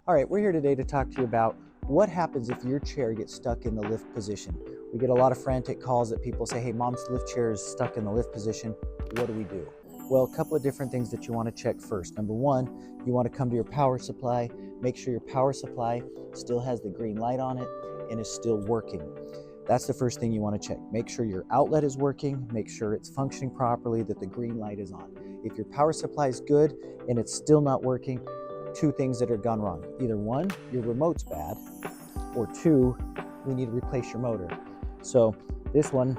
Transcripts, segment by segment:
All right, we're here today to talk to you about what happens if your chair gets stuck in the lift position. We get a lot of frantic calls that people say, hey, mom's lift chair is stuck in the lift position. What do we do? Well, a couple of different things that you want to check first. Number one, you want to come to your power supply, make sure your power supply still has the green light on it and is still working. That's the first thing you want to check. Make sure your outlet is working, make sure it's functioning properly, that the green light is on. If your power supply is good and it's still not working, two things that are gone wrong. Either one, your remote's bad, or two, we need to replace your motor. So this one,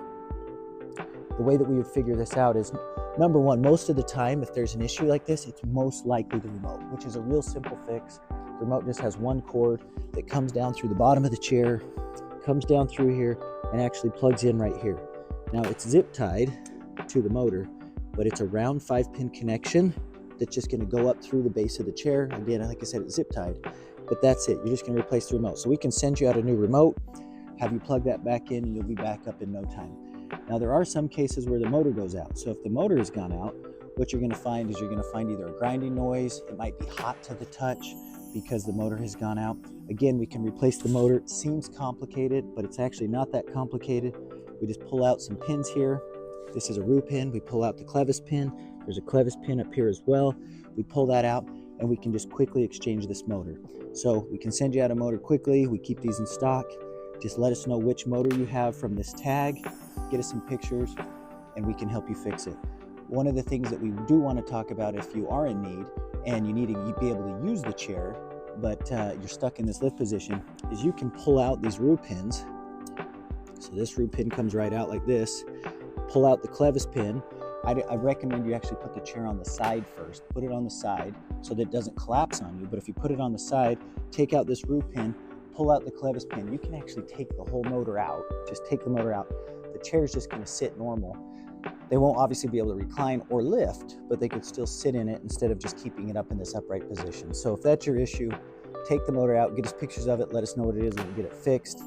the way that we would figure this out is, number one, most of the time, if there's an issue like this, it's most likely the remote, which is a real simple fix. The remote just has one cord that comes down through the bottom of the chair, comes down through here, and actually plugs in right here. Now it's zip tied to the motor, but it's a round 5-pin connection that's just going to go up through the base of the chair. Again, like I said, it's zip tied, but that's it. You're just going to replace the remote. So we can send you out a new remote, have you plug that back in, and you'll be back up in no time. Now there are some cases where the motor goes out. So if the motor has gone out, what you're going to find is you're going to find either a grinding noise, it might be hot to the touch because the motor has gone out. Again, we can replace the motor. It seems complicated, but it's actually not that complicated. We just pull out some pins here. This is a root pin. We pull out the clevis pin. There's a clevis pin up here as well. We pull that out and we can just quickly exchange this motor. So we can send you out a motor quickly. We keep these in stock. Just let us know which motor you have from this tag. Get us some pictures and we can help you fix it. One of the things that we do want to talk about if you are in need and you need to be able to use the chair, but you're stuck in this lift position, is you can pull out these root pins. So this root pin comes right out like this. Pull out the clevis pin. I recommend you actually put the chair on the side first. Put it on the side so that it doesn't collapse on you. But if you put it on the side, take out this root pin, pull out the clevis pin. You can actually take the whole motor out. Just take the motor out. The chair is just going to sit normal. They won't obviously be able to recline or lift, but they could still sit in it instead of just keeping it up in this upright position. So if that's your issue, take the motor out, get us pictures of it, let us know what it is, and we'll get it fixed.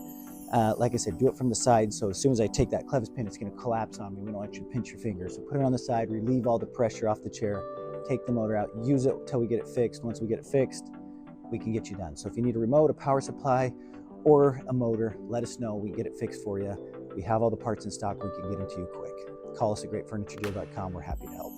Like I said, do it from the side, so as soon as I take that clevis pin, it's going to collapse on me. We don't want you to pinch your fingers. So put it on the side, relieve all the pressure off the chair, take the motor out, use it until we get it fixed. Once we get it fixed, we can get you done. So if you need a remote, a power supply, or a motor, let us know. We get it fixed for you. We have all the parts in stock. We can get them to you quick. Call us at greatfurnituredeal.com. We're happy to help.